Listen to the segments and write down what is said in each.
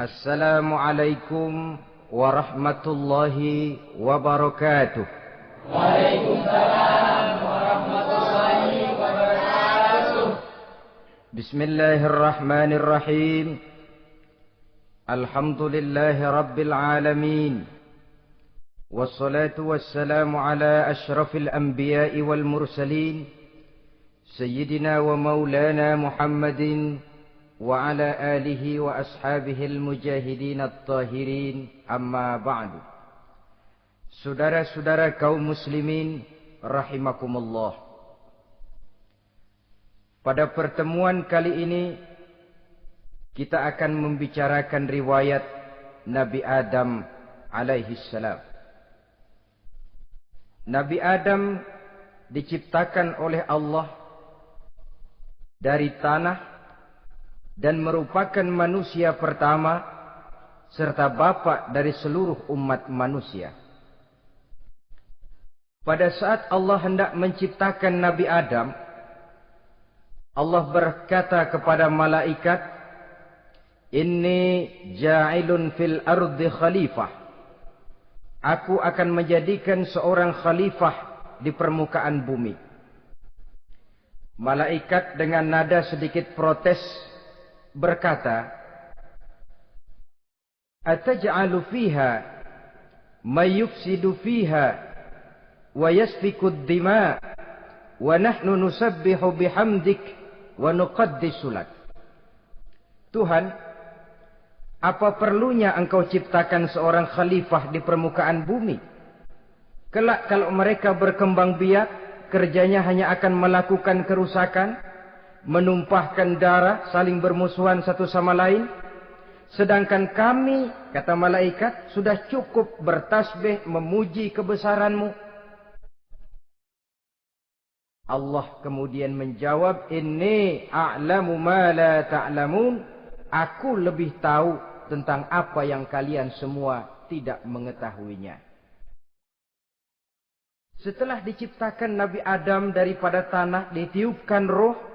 Assalamualaikum warahmatullahi wabarakatuh. Waalaikumsalam warahmatullahi wabarakatuh. Bismillahirrahmanirrahim. Alhamdulillahi rabbil alamin. Wassalatu wassalamu ala ashrafil anbiya'i wal mursalin. Sayyidina wa maulana Muhammadin wa ala alihi wa ashabihil mujahidin at-tahirin, amma ba'du. Saudara-saudara kaum muslimin rahimakumullah. Pada pertemuan kali ini kita akan membicarakan riwayat Nabi Adam alaihi salam. Nabi Adam diciptakan oleh Allah dari tanah dan merupakan manusia pertama serta bapa dari seluruh umat manusia. Pada saat Allah hendak menciptakan Nabi Adam, Allah berkata kepada malaikat, "Inni ja'ilun fil ardi khalifah." Aku akan menjadikan seorang khalifah di permukaan bumi. Malaikat dengan nada sedikit protes berkata, "Ataj'alu fiha may yufsidu fiha wa yasfiku ad-dima wa nahnu nusabbihu bihamdik wa nuqaddisu lak." Tuhan, apa perlunya engkau ciptakan seorang khalifah di permukaan bumi? Kelak kalau mereka berkembang biak, kerjanya hanya akan melakukan kerusakan, menumpahkan darah, saling bermusuhan satu sama lain. Sedangkan kami, kata malaikat, sudah cukup bertasbih memuji kebesaranmu. Allah kemudian menjawab, "Inni a'lamu ma la ta'lamun." Aku lebih tahu tentang apa yang kalian semua tidak mengetahuinya. Setelah diciptakan Nabi Adam daripada tanah, ditiupkan roh,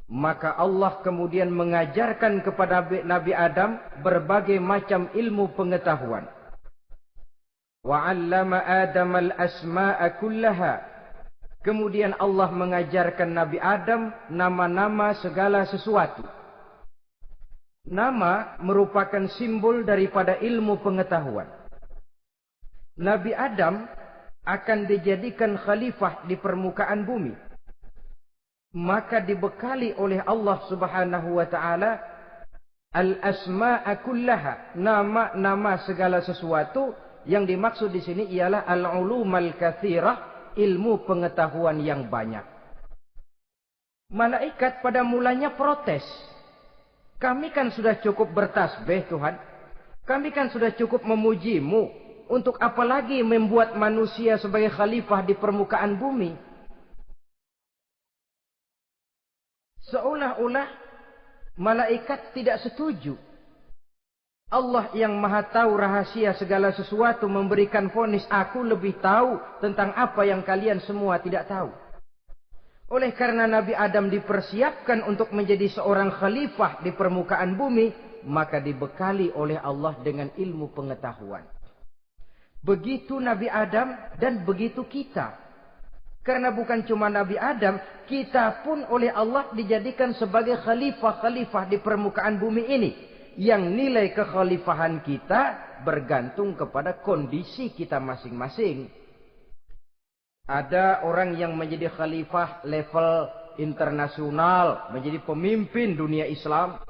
maka Allah kemudian mengajarkan kepada Nabi Adam berbagai macam ilmu pengetahuan. Wa 'allama Adam al-asma'a kullaha. Kemudian Allah mengajarkan Nabi Adam nama-nama segala sesuatu. Nama merupakan simbol daripada ilmu pengetahuan. Nabi Adam akan dijadikan khalifah di permukaan bumi. Maka dibekali oleh Allah Subhanahu wa taala al-asma'a kullaha, nama-nama segala sesuatu. Yang dimaksud di sini ialah al-ulumal katsirah, ilmu pengetahuan yang banyak. Malaikat pada mulanya protes. Kami kan sudah cukup bertasbih Tuhan. Kami kan sudah cukup memujimu. Untuk apa lagi membuat manusia sebagai khalifah di permukaan bumi? Seolah-olah malaikat tidak setuju. Allah yang maha tahu rahasia segala sesuatu memberikan vonis, aku lebih tahu tentang apa yang kalian semua tidak tahu. Oleh karena Nabi Adam dipersiapkan untuk menjadi seorang khalifah di permukaan bumi, maka dibekali oleh Allah dengan ilmu pengetahuan. Begitu Nabi Adam dan begitu kita. Karena bukan cuma Nabi Adam, kita pun oleh Allah dijadikan sebagai khalifah-khalifah di permukaan bumi ini. Yang nilai kekhalifahan kita bergantung kepada kondisi kita masing-masing. Ada orang yang menjadi khalifah level internasional, menjadi pemimpin dunia Islam.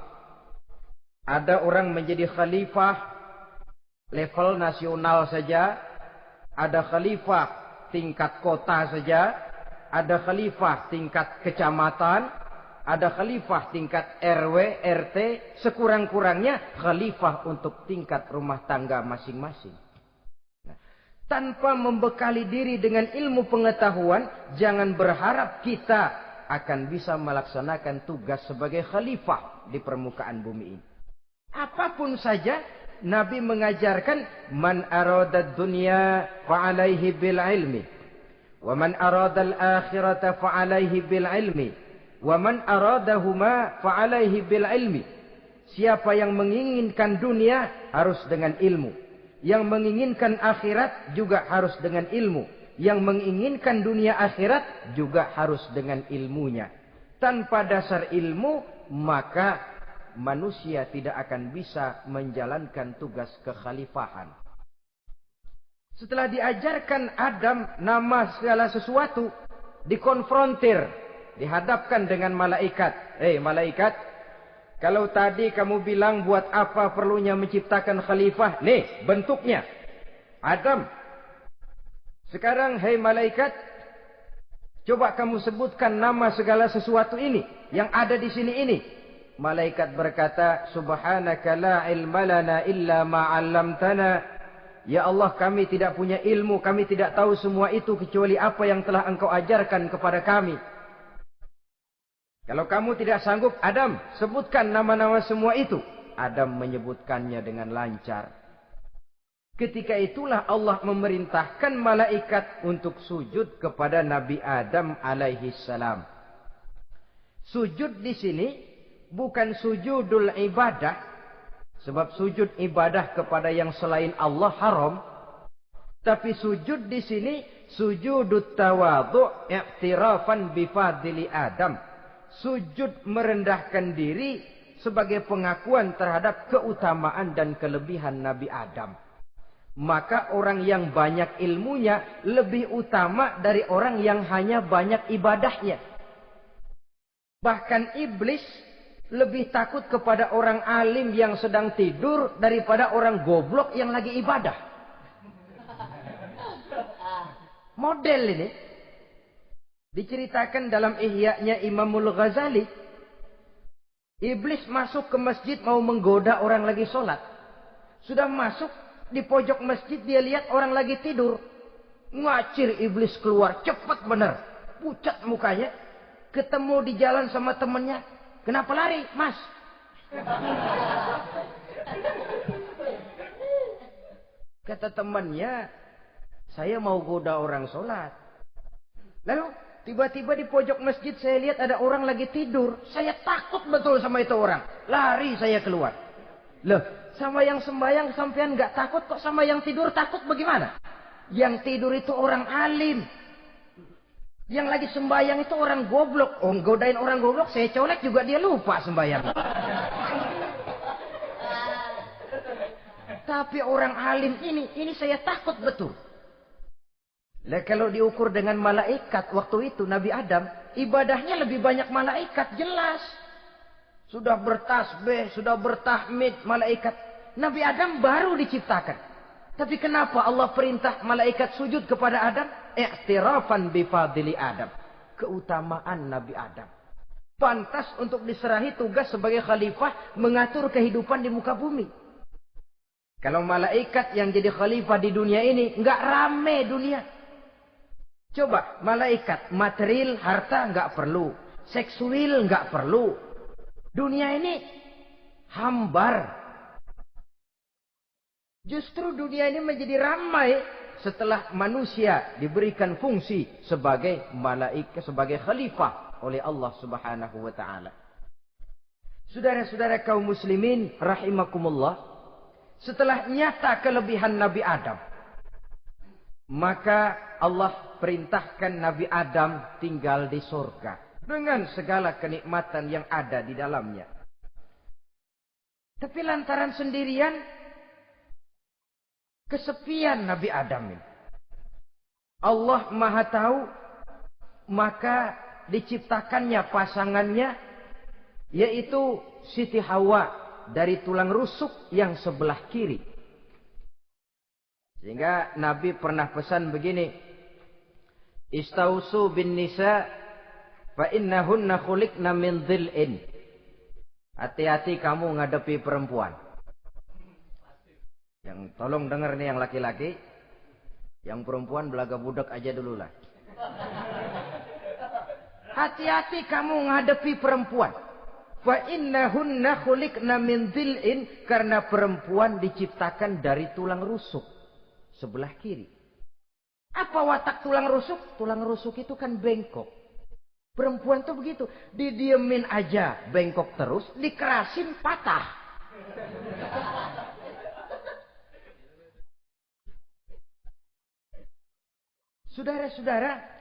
Ada orang menjadi khalifah level nasional saja. Ada khalifah tingkat kota saja, ada khalifah tingkat kecamatan, ada khalifah tingkat RW, RT, sekurang-kurangnya khalifah untuk tingkat rumah tangga masing-masing. Nah, tanpa membekali diri dengan ilmu pengetahuan, jangan berharap kita akan bisa melaksanakan tugas sebagai khalifah di permukaan bumi ini. Apapun saja, Nabi mengajarkan, man aradad dunya fa'alaihi bil ilmi, wa man aradal akhirata fa'alaihi bil ilmi, wa man aradahuma fa'alaihi bil ilmi. Siapa yang menginginkan dunia harus dengan ilmu. Yang menginginkan akhirat juga harus dengan ilmu. Yang menginginkan dunia akhirat juga harus dengan ilmunya. Tanpa dasar ilmu, maka manusia tidak akan bisa menjalankan tugas kekhalifahan. Setelah diajarkan Adam nama segala sesuatu, dikonfrontir, dihadapkan dengan malaikat. Malaikat, kalau tadi kamu bilang buat apa perlunya menciptakan khalifah? Nih bentuknya. Adam. Sekarang malaikat, coba kamu sebutkan nama segala sesuatu ini yang ada di sini ini. Malaikat berkata, Subhanaka la ilma lana illa ma 'allamtana. Ya Allah, kami tidak punya ilmu, kami tidak tahu semua itu kecuali apa yang telah Engkau ajarkan kepada kami. Kalau kamu tidak sanggup, Adam, sebutkan nama-nama semua itu. Adam menyebutkannya dengan lancar. Ketika itulah Allah memerintahkan malaikat untuk sujud kepada Nabi Adam alaihi salam. Sujud di sini bukan sujudul ibadah, sebab sujud ibadah kepada yang selain Allah haram. Tapi sujud di sini sujudut tawadhu' i'tirafan bifadli Adam. Sujud merendahkan diri sebagai pengakuan terhadap keutamaan dan kelebihan Nabi Adam. Maka orang yang banyak ilmunya lebih utama dari orang yang hanya banyak ibadahnya. Bahkan iblis lebih takut kepada orang alim yang sedang tidur daripada orang goblok yang lagi ibadah. Model ini diceritakan dalam Ihya-nya Imamul Ghazali. Iblis masuk ke masjid mau menggoda orang lagi sholat. Sudah masuk di pojok masjid, dia lihat orang lagi tidur. Ngacir iblis keluar, cepat benar. Pucat mukanya. Ketemu di jalan sama temennya. Kenapa lari, Mas? Kata temannya, saya mau goda orang sholat. Lalu tiba-tiba di pojok masjid saya lihat ada orang lagi tidur. Saya takut betul sama itu orang. Lari saya keluar. Loh, sama yang sembahyang sampean nggak takut, kok sama yang tidur takut bagaimana? Yang tidur itu orang alim. Yang lagi sembahyang itu orang goblok. Oh, godain orang goblok, saya colek juga dia lupa sembahyang. Tapi orang alim ini saya takut betul. Lah kalau diukur dengan malaikat waktu itu Nabi Adam, ibadahnya lebih banyak malaikat, jelas. Sudah bertasbih, sudah bertahmid malaikat. Nabi Adam baru diciptakan. Tapi kenapa Allah perintah malaikat sujud kepada Adam? I'tirafan bifadli Adam. Keutamaan Nabi Adam. Pantas untuk diserahi tugas sebagai khalifah mengatur kehidupan di muka bumi. Kalau malaikat yang jadi khalifah di dunia ini, nggak rame dunia. Coba, malaikat, material, harta nggak perlu. Seksual nggak perlu. Dunia ini hambar. Justru dunia ini menjadi ramai setelah manusia diberikan fungsi sebagai malaikat, sebagai khalifah oleh Allah Subhanahu wa taala. Saudara-saudara kaum muslimin rahimakumullah, setelah nyata kelebihan Nabi Adam, maka Allah perintahkan Nabi Adam tinggal di surga dengan segala kenikmatan yang ada di dalamnya. Tapi lantaran sendirian, kesepian Nabi Adam ini. Allah Maha Tahu, maka diciptakannya pasangannya, yaitu Siti Hawa dari tulang rusuk yang sebelah kiri. Sehingga Nabi pernah pesan begini, Istausu bin nisa fa innahunna khuliqna min dhil'in. Hati-hati kamu ngadepi perempuan. Yang tolong dengar nih yang laki-laki, yang perempuan belaga budak aja dulu lah. Hati-hati kamu ngadepi perempuan. Fa innahunna khuliqna min dhil'in, karena perempuan diciptakan dari tulang rusuk sebelah kiri. Apa watak tulang rusuk? Tulang rusuk itu kan bengkok. Perempuan tuh begitu. Didiemin aja, bengkok terus. Dikerasin, patah. Saudara-saudara,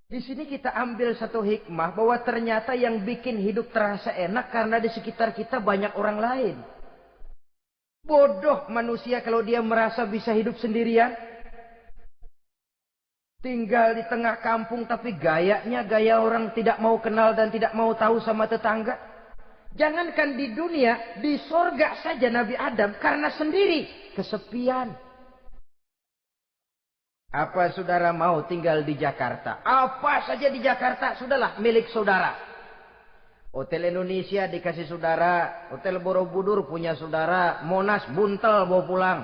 di sini kita ambil satu hikmah bahwa ternyata yang bikin hidup terasa enak karena di sekitar kita banyak orang lain. Bodoh manusia kalau dia merasa bisa hidup sendirian. Tinggal di tengah kampung tapi gayanya gaya orang tidak mau kenal dan tidak mau tahu sama tetangga. Jangankan di dunia, di sorga saja Nabi Adam karena sendiri, kesepian. Apa saudara mau tinggal di Jakarta? Apa saja di Jakarta, sudahlah milik saudara. Hotel Indonesia dikasih saudara, Hotel Borobudur punya saudara, Monas buntel bawa pulang.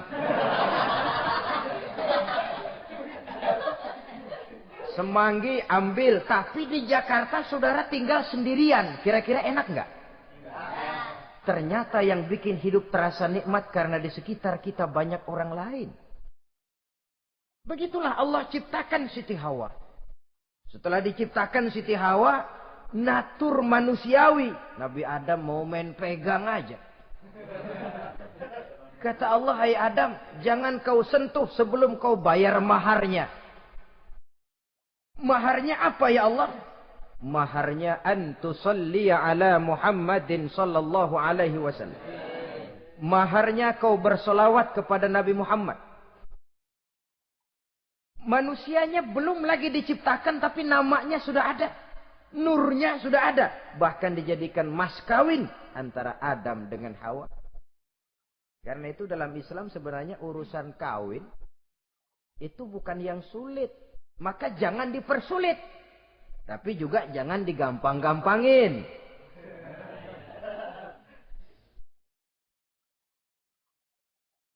Semanggi ambil, tapi di Jakarta saudara tinggal sendirian. Kira-kira enak nggak? Ternyata yang bikin hidup terasa nikmat karena di sekitar kita banyak orang lain. Begitulah Allah ciptakan Siti Hawa. Setelah diciptakan Siti Hawa, natur manusiawi. Nabi Adam mau main pegang aja. Kata Allah, hai Adam, jangan kau sentuh sebelum kau bayar maharnya. Maharnya apa ya Allah? Maharnya antusalliya ala Muhammadin sallallahu alaihi wasallam. Maharnya kau bersolawat kepada Nabi Muhammad. Manusianya belum lagi diciptakan tapi namanya sudah ada. Nurnya sudah ada. Bahkan dijadikan mas kawin antara Adam dengan Hawa. Karena itu dalam Islam sebenarnya urusan kawin itu bukan yang sulit. Maka jangan dipersulit. Tapi juga jangan digampang-gampangin.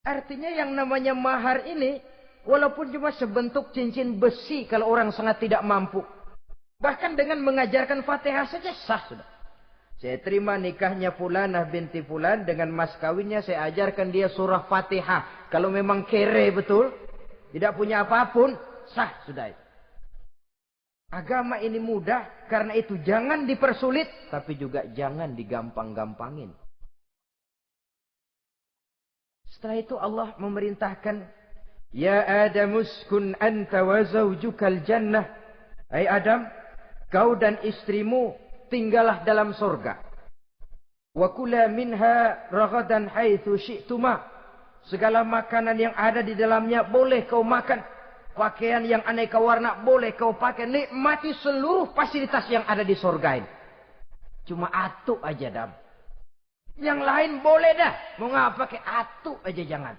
Artinya yang namanya mahar ini, walaupun cuma sebentuk cincin besi kalau orang sangat tidak mampu. Bahkan dengan mengajarkan Fatihah saja sah sudah. Saya terima nikahnya Fulanah binti Fulan, dengan mas kawinnya saya ajarkan dia surah Fatihah. Kalau memang kere betul, tidak punya apapun, sah sudah itu. Agama ini mudah, karena itu jangan dipersulit, tapi juga jangan digampang-gampangin. Setelah itu Allah memerintahkan, Ya Adam uskun anta wa zawjukal jannah. Hai Adam, kau dan istrimu tinggallah dalam surga. Wa kula minha ragadan haitsu syi'tuma. Segala makanan yang ada di dalamnya boleh kau makan. Pakaian yang aneka warna boleh kau pakai. Nikmati seluruh fasilitas yang ada di surga ini. Cuma atuk aja Adam. Yang lain boleh dah. Mau ngapa pakai atuk aja jangan.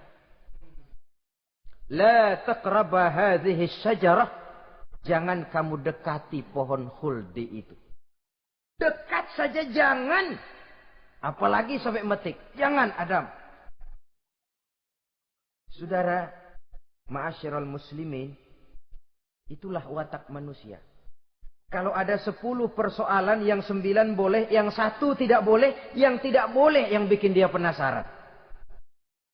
La taqraba hadhihi syajarah. Jangan kamu dekati pohon khuldi itu. Dekat saja jangan. Apalagi sampai metik. Jangan Adam. Saudara, ma'asyiral muslimin, itulah watak manusia. Kalau ada 10 persoalan, yang 9 boleh, yang 1 tidak boleh, yang tidak boleh yang bikin dia penasaran.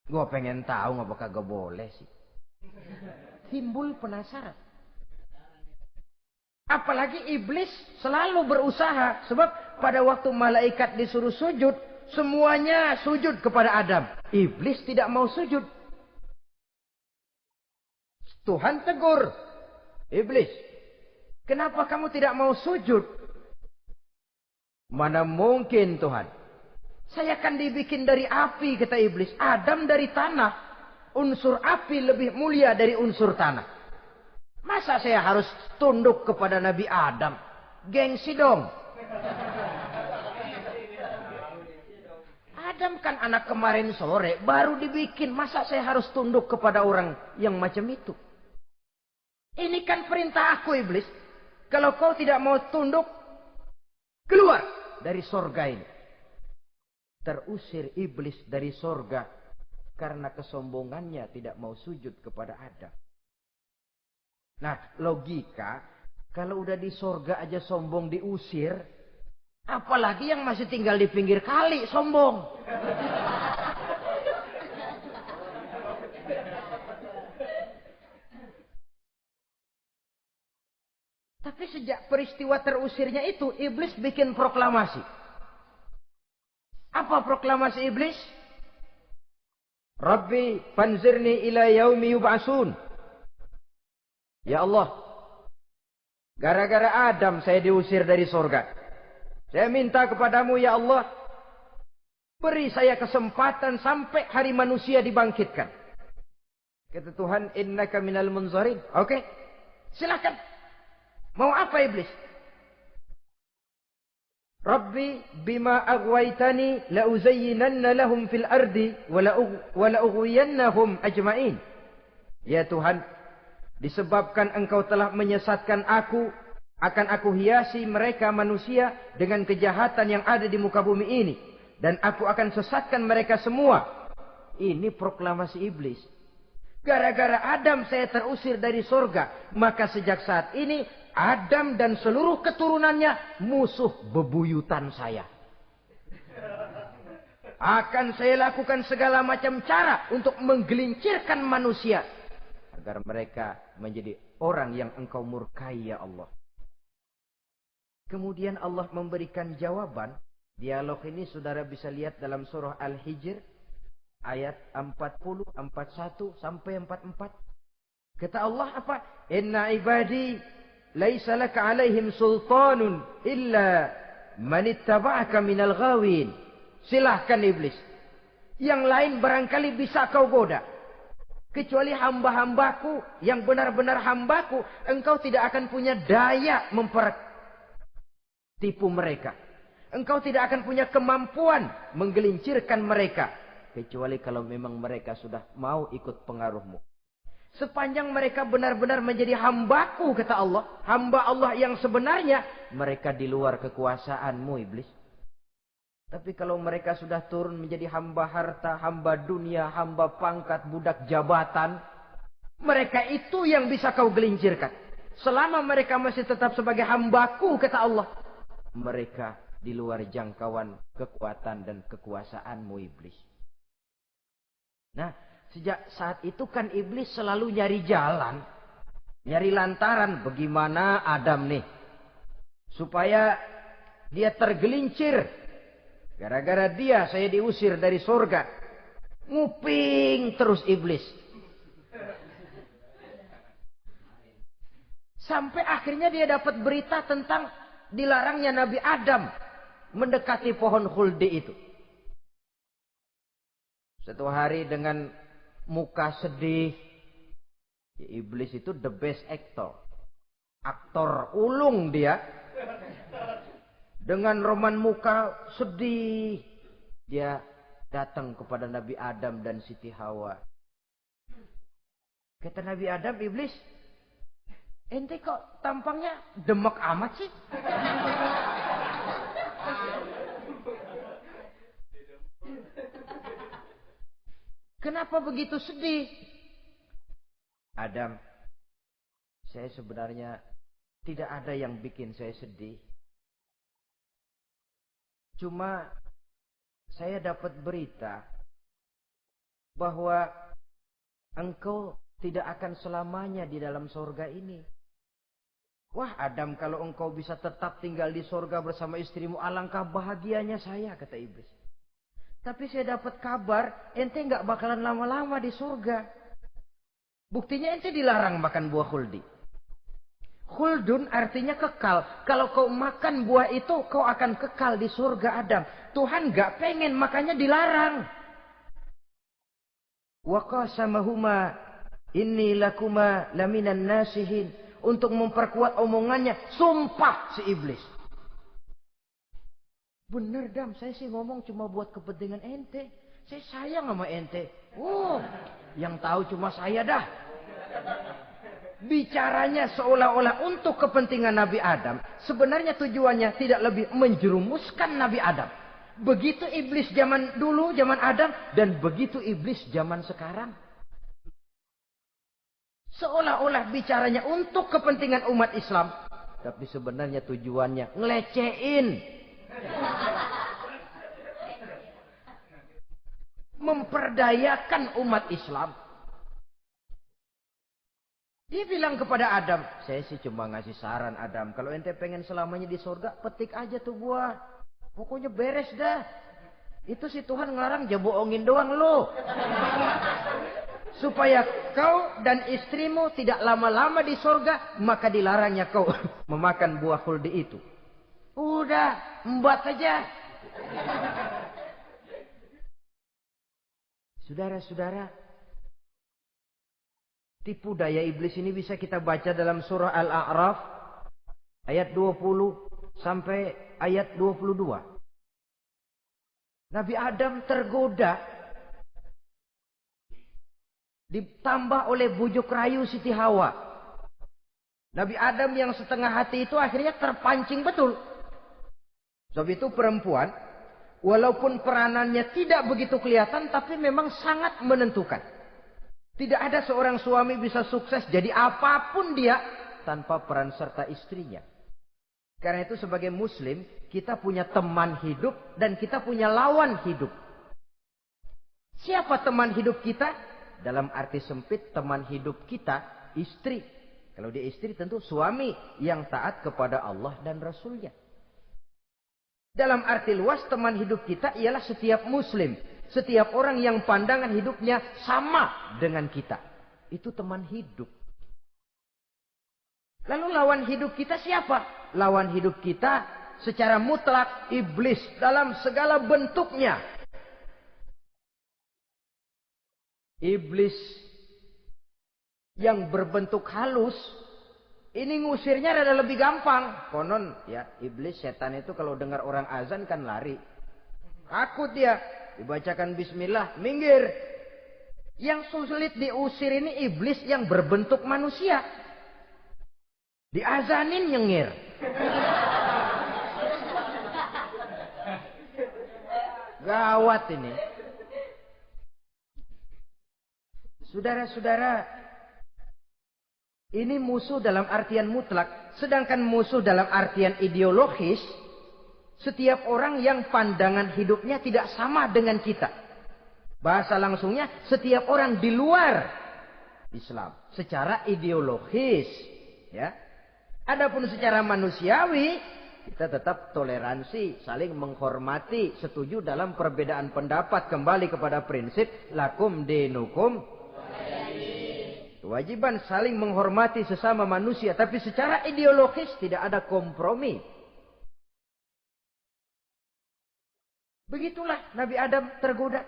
Gua pengen tahu ngapa kagak boleh sih. Timbul penasaran. Apalagi iblis selalu berusaha. Sebab pada waktu malaikat disuruh sujud, semuanya sujud kepada Adam. Iblis tidak mau sujud. Tuhan tegur. Iblis, kenapa kamu tidak mau sujud? Mana mungkin Tuhan. Saya kan dibikin dari api, kata iblis. Adam dari tanah. Unsur api lebih mulia dari unsur tanah. Masa saya harus tunduk kepada Nabi Adam? Gengsi dong. Adam kan anak kemarin sore, baru dibikin. Masa saya harus tunduk kepada orang yang macam itu? Ini kan perintah aku iblis. Kalau kau tidak mau tunduk, keluar dari sorga ini. Terusir iblis dari sorga karena kesombongannya tidak mau sujud kepada Adam. Nah, logika, kalau udah di sorga aja sombong diusir, apalagi yang masih tinggal di pinggir kali sombong. Tapi sejak peristiwa terusirnya itu, iblis bikin proklamasi. Apa proklamasi iblis? Rabbi fanzirni ila yaumi yub'asun. Ya Allah, gara-gara Adam saya diusir dari surga. Saya minta kepadamu ya Allah, beri saya kesempatan sampai hari manusia dibangkitkan. Kata Tuhan, innaka minal munzarin. Oke, silakan. Mau apa iblis? Rabbi bima aghwaytani la uzayyinanna lahum fil ardi wa la ughwiyannahum ajma'in. Ya Tuhan, disebabkan engkau telah menyesatkan aku, akan aku hiasi mereka manusia dengan kejahatan yang ada di muka bumi ini, dan aku akan sesatkan mereka semua. Ini proklamasi iblis. Gara-gara Adam saya terusir dari surga, maka sejak saat ini Adam dan seluruh keturunannya musuh bebuyutan saya. Akan saya lakukan segala macam cara untuk menggelincirkan manusia agar mereka menjadi orang yang engkau murkai ya Allah. Kemudian Allah memberikan jawaban. Dialog ini saudara bisa lihat dalam surah Al-Hijr ayat 40, 41 sampai 44. Kata Allah apa? Inna ibadi laisa laka alaihim sultanun illa man ittaba'aka minal ghawin. Silahkan iblis. Yang lain barangkali bisa kau goda. Kecuali hamba-hambaku yang benar-benar hambaku, engkau tidak akan punya daya mempertipu mereka. Engkau tidak akan punya kemampuan menggelincirkan mereka. Kecuali kalau memang mereka sudah mau ikut pengaruhmu. Sepanjang mereka benar-benar menjadi hambaku, kata Allah. Hamba Allah yang sebenarnya, mereka di luar kekuasaanmu iblis. Tapi kalau mereka sudah turun menjadi hamba harta, hamba dunia, hamba pangkat, budak jabatan, mereka itu yang bisa kau gelincirkan. Selama mereka masih tetap sebagai hambaku, kata Allah, mereka di luar jangkauan kekuatan dan kekuasaanmu iblis. Nah, sejak saat itu kan iblis selalu nyari jalan, nyari lantaran bagaimana Adam nih supaya dia tergelincir. Gara-gara dia saya diusir dari surga. Nguping terus iblis. Sampai akhirnya dia dapat berita tentang dilarangnya Nabi Adam mendekati pohon khuldi itu. Satu hari dengan muka sedih. Ya, iblis itu the best actor. Aktor ulung dia. Dengan roman muka sedih. Dia datang kepada Nabi Adam dan Siti Hawa. Kata Nabi Adam, iblis, ente kok tampangnya demek amat sih? Kenapa begitu sedih? Adam, saya sebenarnya tidak ada yang bikin saya sedih. Cuma saya dapat berita bahwa engkau tidak akan selamanya di dalam surga ini. Wah Adam, kalau engkau bisa tetap tinggal di surga bersama istrimu, alangkah bahagianya saya, kata iblis. Tapi saya dapat kabar, ente nggak bakalan lama-lama di surga. Buktinya ente dilarang makan buah khuldi. Khuldun artinya kekal. Kalau kau makan buah itu, kau akan kekal di surga Adam. Tuhan nggak pengen, makanya dilarang. Wa qasamahuma inni lakuma laminan nasihin. Untuk memperkuat omongannya, sumpah si iblis. Bener Dam, saya sih ngomong cuma buat kepentingan ente. Saya sayang sama ente. Yang tahu cuma saya dah. Bicaranya seolah-olah untuk kepentingan Nabi Adam. Sebenarnya tujuannya tidak lebih menjerumuskan Nabi Adam. Begitu iblis zaman dulu, zaman Adam. Dan begitu iblis zaman sekarang. Seolah-olah bicaranya untuk kepentingan umat Islam. Tapi sebenarnya tujuannya ngelecehin. Memperdayakan umat Islam. Dia bilang kepada Adam, saya sih cuma ngasih saran Adam, kalau ente pengen selamanya di surga, petik aja tuh buah. Pokoknya beres dah. Itu si Tuhan ngelarang, jangan bohongin doang lo. Supaya kau dan istrimu tidak lama-lama di surga, maka dilarangnya kau memakan buah khuldi itu. Udah, embat saja. Saudara-saudara, tipu daya iblis ini bisa kita baca dalam surah Al-A'raf ayat 20 sampai ayat 22. Nabi Adam tergoda, ditambah oleh bujuk rayu Siti Hawa. Nabi Adam yang setengah hati itu akhirnya terpancing betul. Sebab itu perempuan, walaupun peranannya tidak begitu kelihatan, tapi memang sangat menentukan. Tidak ada seorang suami bisa sukses jadi apapun dia tanpa peran serta istrinya. Karena itu sebagai muslim, kita punya teman hidup dan kita punya lawan hidup. Siapa teman hidup kita? Dalam arti sempit, teman hidup kita istri. Kalau dia istri tentu suami yang taat kepada Allah dan Rasulnya. Dalam arti luas, teman hidup kita ialah setiap muslim. Setiap orang yang pandangan hidupnya sama dengan kita. Itu teman hidup. Lalu lawan hidup kita siapa? Lawan hidup kita secara mutlak iblis dalam segala bentuknya. Iblis yang berbentuk halus, ini ngusirnya rada lebih gampang. Konon ya, iblis setan itu kalau dengar orang azan kan lari. Takut dia. Dibacakan bismillah, minggir. Yang sulit diusir ini iblis yang berbentuk manusia. Diazanin nyengir. Gawat ini. Saudara-saudara, ini musuh dalam artian mutlak. Sedangkan musuh dalam artian ideologis, setiap orang yang pandangan hidupnya tidak sama dengan kita. Bahasa langsungnya, setiap orang di luar Islam. Secara ideologis. Ya. Adapun secara manusiawi, kita tetap toleransi, saling menghormati, setuju dalam perbedaan pendapat. Kembali kepada prinsip, lakum dinukum. Kewajiban saling menghormati sesama manusia. Tapi secara ideologis tidak ada kompromi. Begitulah Nabi Adam tergoda.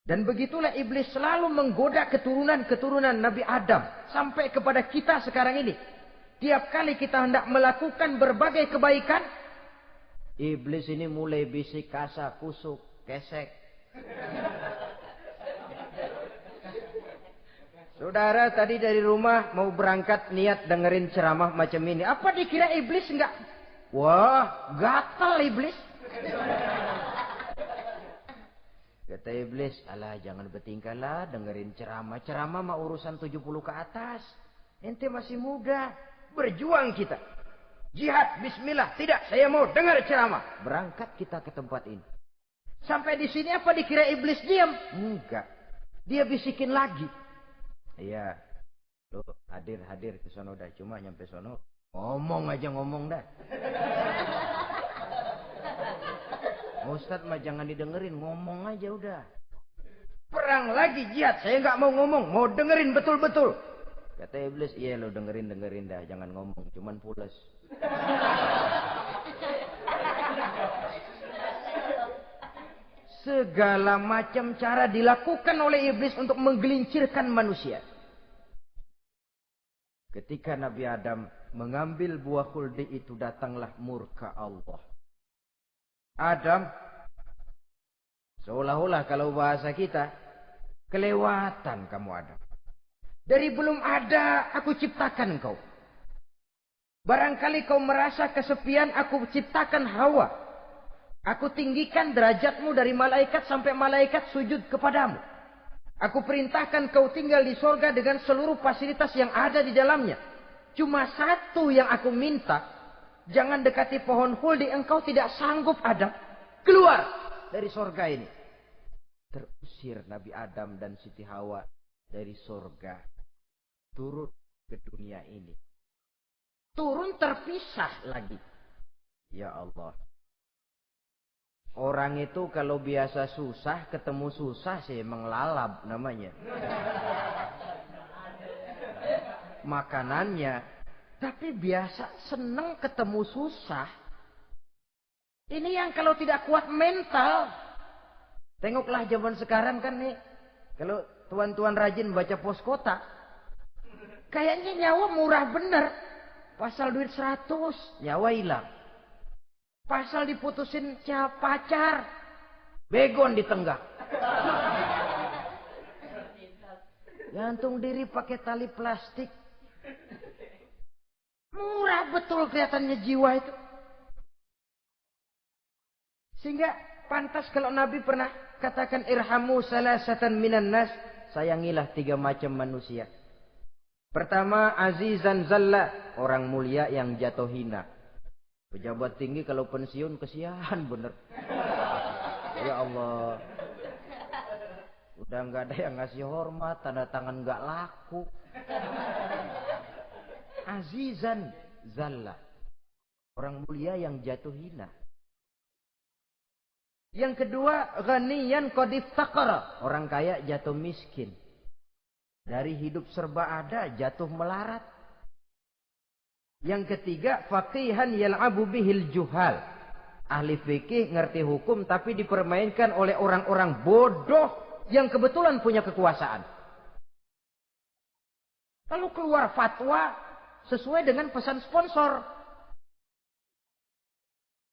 Dan begitulah iblis selalu menggoda keturunan-keturunan Nabi Adam. Sampai kepada kita sekarang ini. Tiap kali kita hendak melakukan berbagai kebaikan, iblis ini mulai bisik, kasar, kusuk, kesek. Saudara tadi dari rumah mau berangkat niat dengerin ceramah macam ini. Apa dikira iblis enggak? Wah, gatal iblis. Kata iblis, alah jangan bertingkah lah dengerin ceramah. Ceramah mah urusan 70 ke atas. Ente masih muda. Berjuang kita. Jihad, bismillah. Tidak, saya mau dengar ceramah. Berangkat kita ke tempat ini. Sampai di sini apa dikira iblis diam? Enggak. Dia bisikin lagi. Iya. Loh, hadir ke sono dah. Cuma nyampe sono. Ngomong aja ngomong dah. Ustadz mah jangan didengerin. Ngomong aja udah. Perang lagi jihad. Saya nggak mau ngomong. Mau dengerin betul-betul. Kata iblis, iya lo dengerin dah. Jangan ngomong. Cuman pules. Segala macam cara dilakukan oleh iblis untuk menggelincirkan manusia. Ketika Nabi Adam mengambil buah khuldi itu, datanglah murka Allah. Adam, seolah-olah kalau bahasa kita, kelewatan kamu Adam. Dari belum ada aku ciptakan kau. Barangkali kau merasa kesepian, aku ciptakan Hawa. Aku tinggikan derajatmu dari malaikat sampai malaikat sujud kepadamu. Aku perintahkan kau tinggal di sorga dengan seluruh fasilitas yang ada di dalamnya. Cuma satu yang aku minta, jangan dekati pohon khuldi, engkau tidak sanggup Adam. Keluar dari sorga ini. Terusir Nabi Adam dan Siti Hawa dari sorga. turun ke dunia ini. Turun terpisah lagi. Ya Allah. Orang itu kalau biasa susah, ketemu susah sih menglalap namanya. Makanannya. Tapi biasa seneng ketemu susah. Ini yang kalau tidak kuat mental. Tengoklah zaman sekarang kan nih. Kalau tuan-tuan rajin baca pos kota. Kayaknya nyawa murah bener. Pasal duit 100. Nyawa hilang. Pasal diputusin pacar. Begon ditenggak. Gantung diri pakai tali plastik. Murah betul kelihatannya jiwa itu. Sehingga pantas kalau Nabi pernah katakan irhamu salasatan minan nas. Sayangilah 3 macam manusia. Pertama, azizan zalla. Orang mulia yang jatuh hina. Pejabat tinggi kalau pensiun kesian bener. Ya Allah. Udah nggak ada yang ngasih hormat. Tanda tangan nggak laku. Azizan zalla. Orang mulia yang jatuh hina. Yang kedua, ghaniyan qad iftaqara. Orang kaya jatuh miskin. Dari hidup serba ada jatuh melarat. Yang ketiga, faqihan yal'abu bihil juhal. Ahli fikih ngerti hukum tapi dipermainkan oleh orang-orang bodoh yang kebetulan punya kekuasaan. Lalu keluar fatwa sesuai dengan pesan sponsor.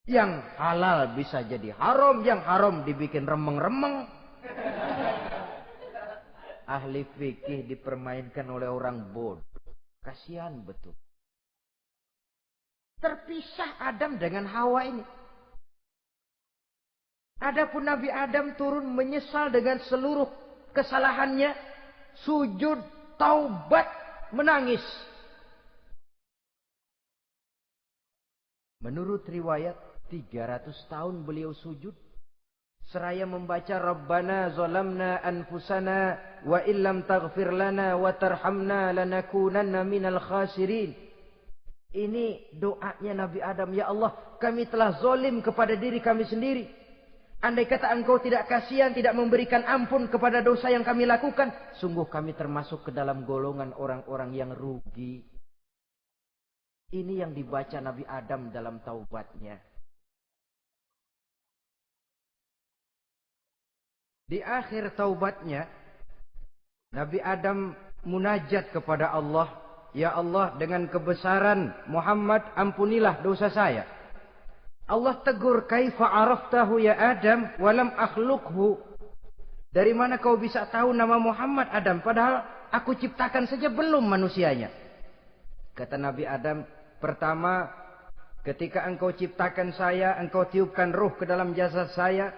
Yang halal bisa jadi haram, yang haram dibikin remeng-remeng. Ahli fikih dipermainkan oleh orang bodoh. Kasihan betul. Terpisah Adam dengan Hawa ini. Adapun Nabi Adam turun menyesal dengan seluruh kesalahannya. Sujud, taubat, menangis. Menurut riwayat 300 tahun beliau sujud. Seraya membaca Rabbana zalamna anfusana wa illam taghfir lana wa tarhamna lanakunanna minal khasirin. Ini doanya Nabi Adam. Ya Allah, kami telah zalim kepada diri kami sendiri. Andai kata engkau tidak kasihan, tidak memberikan ampun kepada dosa yang kami lakukan, sungguh kami termasuk ke dalam golongan orang-orang yang rugi. Ini yang dibaca Nabi Adam dalam taubatnya. Di akhir taubatnya, Nabi Adam munajat kepada Allah. Ya Allah, dengan kebesaran Muhammad, ampunilah dosa saya. Allah tegur, kaifa araftahu ya Adam walam akhluqhu. Dari mana kau bisa tahu nama Muhammad Adam, padahal aku ciptakan saja belum manusianya. Kata Nabi Adam, pertama, ketika engkau ciptakan saya, engkau tiupkan ruh ke dalam jasad saya,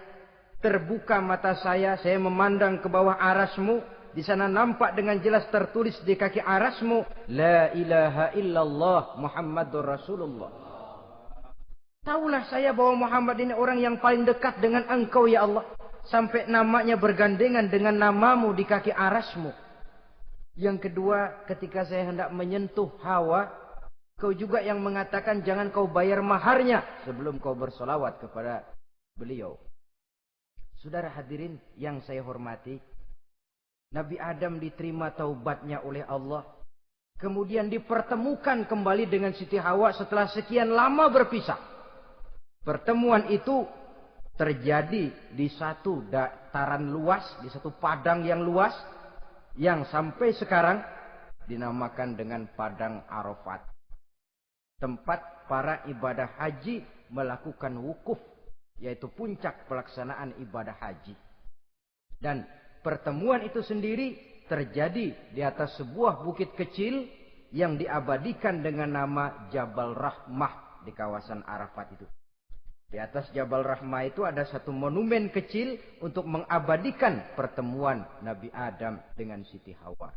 terbuka mata saya memandang ke bawah arasmu. Di sana nampak dengan jelas tertulis di kaki arasmu, La ilaha illallah Muhammadur Rasulullah. Taulah saya bahwa Muhammad ini orang yang paling dekat dengan engkau ya Allah. Sampai namanya bergandengan dengan namamu di kaki arasmu. Yang kedua, ketika saya hendak menyentuh Hawa, kau juga yang mengatakan jangan kau bayar maharnya sebelum kau bersolawat kepada beliau. Saudara hadirin yang saya hormati, Nabi Adam diterima taubatnya oleh Allah. Kemudian dipertemukan kembali dengan Siti Hawa setelah sekian lama berpisah. Pertemuan itu terjadi di satu dataran luas, di satu padang yang luas, yang sampai sekarang dinamakan dengan Padang Arafat. Tempat para ibadah haji melakukan wukuf, yaitu puncak pelaksanaan ibadah haji. Dan pertemuan itu sendiri terjadi di atas sebuah bukit kecil yang diabadikan dengan nama Jabal Rahmah di kawasan Arafat itu. Di atas Jabal Rahmah itu ada satu monumen kecil untuk mengabadikan pertemuan Nabi Adam dengan Siti Hawa.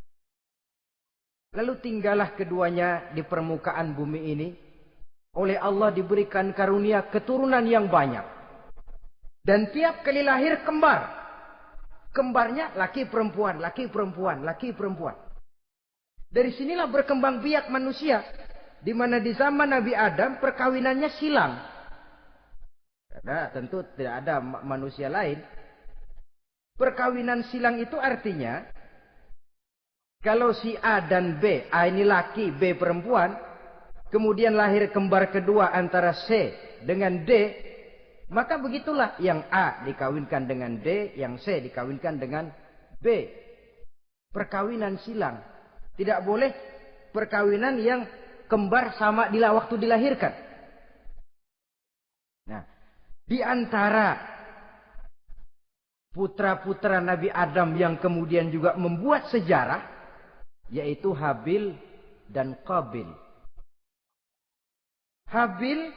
Lalu tinggallah keduanya di permukaan bumi ini. Oleh Allah diberikan karunia keturunan yang banyak. Dan tiap kali lahir kembar. Kembarnya laki perempuan, laki perempuan, laki perempuan. Dari sinilah berkembang biak manusia. Di mana di zaman Nabi Adam perkawinannya silang. Karena tentu tidak ada manusia lain. Perkawinan silang itu artinya, kalau si A dan B, A ini laki, B perempuan, kemudian lahir kembar kedua antara C dengan D, maka begitulah yang A dikawinkan dengan D, yang C dikawinkan dengan B. Perkawinan silang. Tidak boleh perkawinan yang kembar sama waktu dilahirkan. Nah, di antara putra-putra Nabi Adam yang kemudian juga membuat sejarah, yaitu Habil dan Qabil. Habil,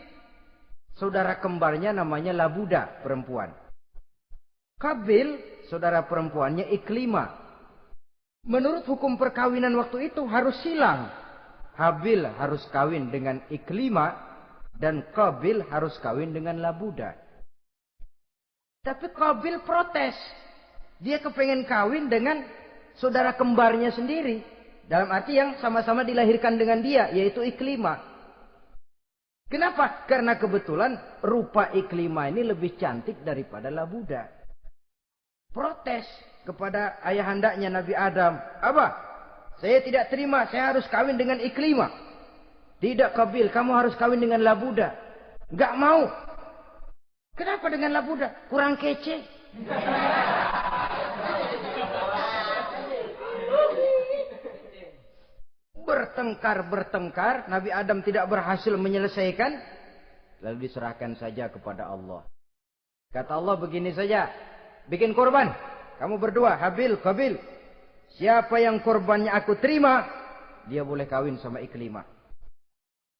saudara kembarnya namanya Labuda, perempuan. Qabil, saudara perempuannya Iklimah. Menurut hukum perkawinan waktu itu harus silang. Habil harus kawin dengan Iklimah dan Qabil harus kawin dengan Labuda. Tapi Qabil protes. Dia kepengen kawin dengan saudara kembarnya sendiri. Dalam arti yang sama-sama dilahirkan dengan dia, yaitu Iklimah. Kenapa? Karena kebetulan rupa Iklimah ini lebih cantik daripada Labuda. Protes kepada ayahandanya Nabi Adam. Abah, saya tidak terima, saya harus kawin dengan Iklimah. Tidak Qabil, kamu harus kawin dengan Labuda. Enggak mau. Kenapa dengan Labuda? Kurang kece. Bertengkar, Nabi Adam tidak berhasil menyelesaikan. Lalu diserahkan saja kepada Allah. Kata Allah begini saja, bikin korban. Kamu berdua, Habil, Qabil. Siapa yang korbannya aku terima, dia boleh kawin sama Iklimah.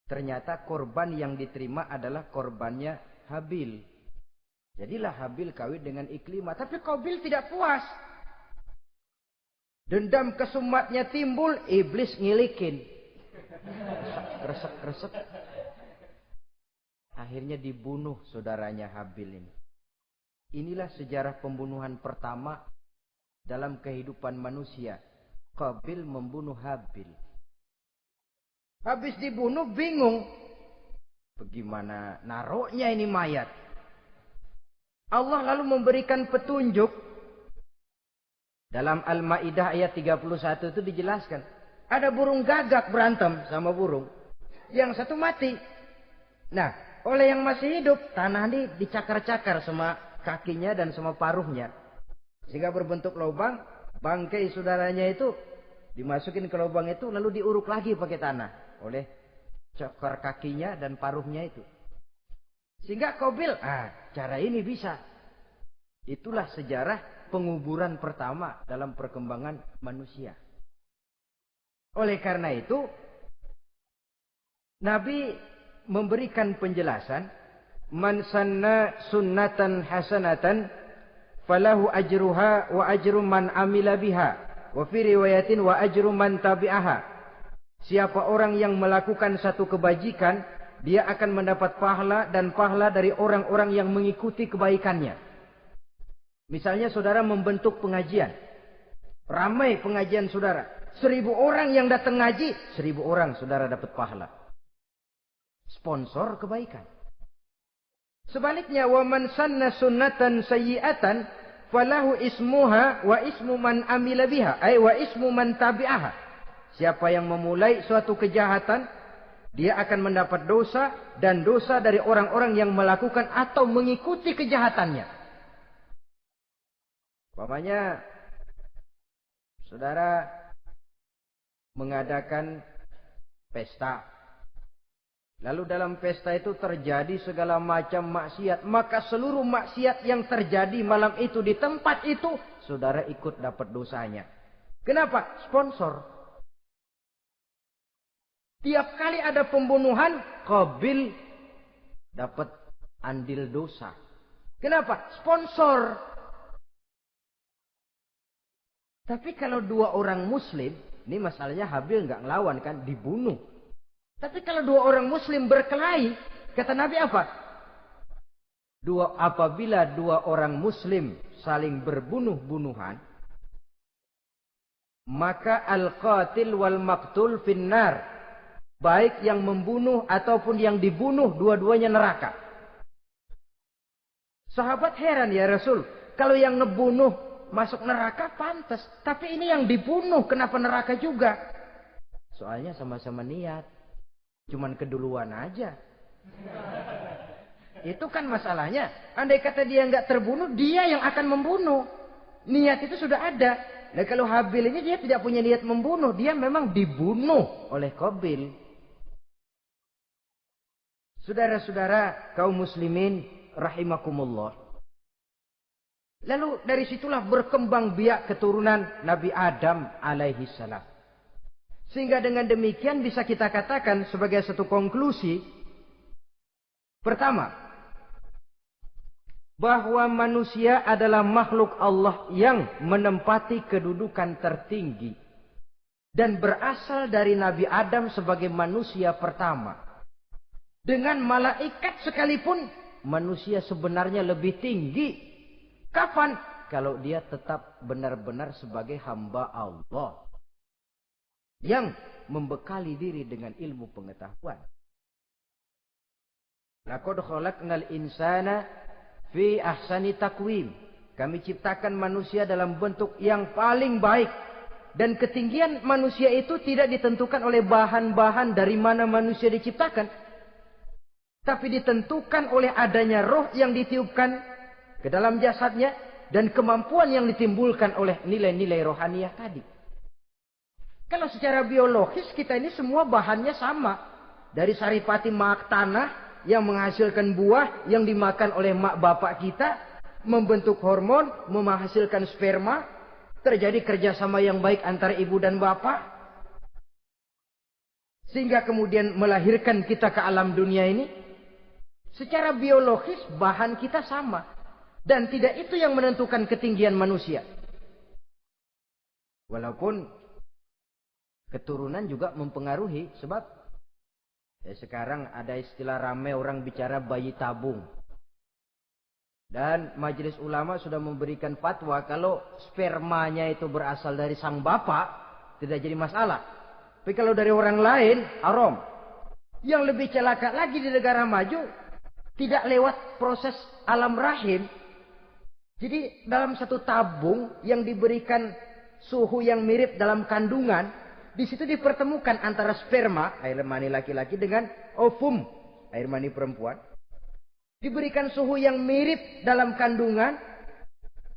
Ternyata korban yang diterima adalah korbannya Habil. Jadilah Habil kawin dengan Iklimah. Tapi Qabil tidak puas. Dendam kesumatnya timbul, iblis ngilikin. Resek. Akhirnya dibunuh saudaranya Habil ini. Inilah sejarah pembunuhan pertama dalam kehidupan manusia. Qabil membunuh Habil. Habis dibunuh bingung. Bagaimana naruhnya ini mayat? Allah lalu memberikan petunjuk. Dalam Al-Ma'idah ayat 31 itu dijelaskan. Ada burung gagak berantem sama burung. Yang satu mati. Nah, oleh yang masih hidup, tanah ini dicakar-cakar sama kakinya dan sama paruhnya. Sehingga berbentuk lubang. Bangkai saudaranya itu dimasukin ke lubang itu, lalu diuruk lagi pakai tanah. Oleh cakar kakinya dan paruhnya itu. Sehingga Qabil, cara ini bisa. Itulah sejarah penguburan pertama dalam perkembangan manusia. Oleh karena itu, Nabi memberikan penjelasan, man sanna sunnatan hasanatan falahu ajruha wa ajru man amila biha wa fi riwayatin wa ajru man tabi'aha. Siapa orang yang melakukan satu kebajikan, dia akan mendapat pahala dan pahala dari orang-orang yang mengikuti kebaikannya. Misalnya saudara membentuk pengajian. Ramai pengajian saudara. 1000 orang yang datang ngaji, 1000 orang saudara dapat pahala. Sponsor kebaikan. Sebaliknya, wa man sanna sunnatan sayyi'atan falahu ismuha wa ismu man amila biha, ay wa ismu man tabi'aha. Siapa yang memulai suatu kejahatan, dia akan mendapat dosa dan dosa dari orang-orang yang melakukan atau mengikuti kejahatannya. Umpamanya saudara mengadakan pesta. Lalu dalam pesta itu terjadi segala macam maksiat. Maka seluruh maksiat yang terjadi malam itu di tempat itu, saudara ikut dapat dosanya. Kenapa? Sponsor. Tiap kali ada pembunuhan, Qabil dapat andil dosa. Kenapa? Sponsor. Tapi kalau 2 orang muslim, ini masalahnya Habil nggak ngelawan kan, dibunuh. Tapi kalau 2 orang muslim berkelahi, kata Nabi apa? Apabila 2 orang muslim saling berbunuh-bunuhan, maka al-qatil wal maqtul finnar. Baik yang membunuh ataupun yang dibunuh, dua-duanya neraka. Sahabat heran, ya Rasul, kalau yang ngebunuh masuk neraka pantas, tapi ini yang dibunuh kenapa neraka juga? Soalnya sama-sama niat, cuman keduluan aja. Itu kan masalahnya. Andai kata dia nggak terbunuh, dia yang akan membunuh. Niat itu sudah ada. Nah kalau Habil ini dia tidak punya niat membunuh, dia memang dibunuh oleh Qabil. Saudara-saudara kaum muslimin rahimakumullah. Lalu dari situlah berkembang biak keturunan Nabi Adam alaihi salam. Sehingga dengan demikian bisa kita katakan sebagai satu konklusi. Pertama, bahwa manusia adalah makhluk Allah yang menempati kedudukan tertinggi. Dan berasal dari Nabi Adam sebagai manusia pertama. Dengan malaikat sekalipun, manusia sebenarnya lebih tinggi. Kapan? Kalau dia tetap benar-benar sebagai hamba Allah. Yang membekali diri dengan ilmu pengetahuan. Laqad khalaqnal insana fi ahsani taqwim. Kami ciptakan manusia dalam bentuk yang paling baik. Dan ketinggian manusia itu tidak ditentukan oleh bahan-bahan dari mana manusia diciptakan. Tapi ditentukan oleh adanya roh yang ditiupkan ke dalam jasadnya. Dan kemampuan yang ditimbulkan oleh nilai-nilai rohaniah tadi. Kalau secara biologis kita ini semua bahannya sama. Dari saripati mak tanah yang menghasilkan buah yang dimakan oleh mak bapak kita. Membentuk hormon, menghasilkan sperma. Terjadi kerjasama yang baik antara ibu dan bapak. Sehingga kemudian melahirkan kita ke alam dunia ini. Secara biologis bahan kita sama. Dan tidak itu yang menentukan ketinggian manusia. Walaupun keturunan juga mempengaruhi. Sebab sekarang ada istilah ramai orang bicara bayi tabung. Dan majelis ulama sudah memberikan fatwa kalau spermanya itu berasal dari sang bapak, tidak jadi masalah. Tapi kalau dari orang lain, haram. Yang lebih celaka lagi di negara maju, tidak lewat proses alam rahim. Jadi dalam satu tabung yang diberikan suhu yang mirip dalam kandungan, di situ dipertemukan antara sperma, air mani laki-laki, dengan ovum, air mani perempuan. Diberikan suhu yang mirip dalam kandungan.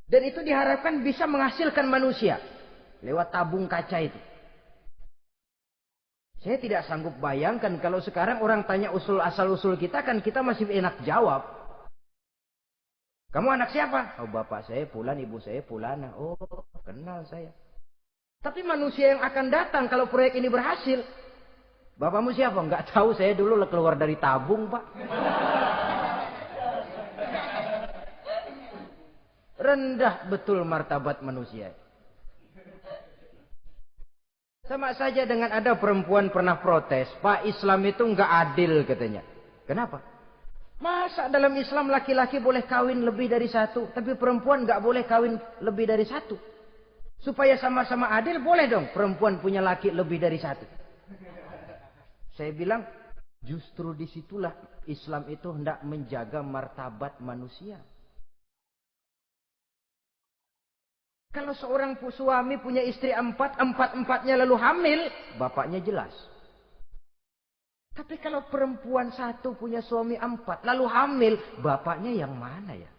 Dan itu diharapkan bisa menghasilkan manusia. Lewat tabung kaca itu. Saya tidak sanggup bayangkan kalau sekarang orang tanya asal-usul kita, kan kita masih enak jawab. Kamu anak siapa? Oh, bapak saya Fulan, ibu saya Fulana. Oh, kenal saya. Tapi manusia yang akan datang kalau proyek ini berhasil. Bapakmu siapa? Enggak tahu, saya dulu keluar dari tabung, Pak. Rendah betul martabat manusia. Sama saja dengan ada perempuan pernah protes, Pak, Islam itu enggak adil katanya. Kenapa? Masa dalam Islam laki-laki boleh kawin lebih dari satu, tapi perempuan enggak boleh kawin lebih dari satu. Supaya sama-sama adil, boleh dong perempuan punya laki lebih dari satu. Saya bilang, justru disitulah Islam itu hendak menjaga martabat manusia. Kalau seorang suami punya istri empat-empatnya lalu hamil, bapaknya jelas. Tapi kalau perempuan satu punya suami 4 lalu hamil, bapaknya yang mana ya?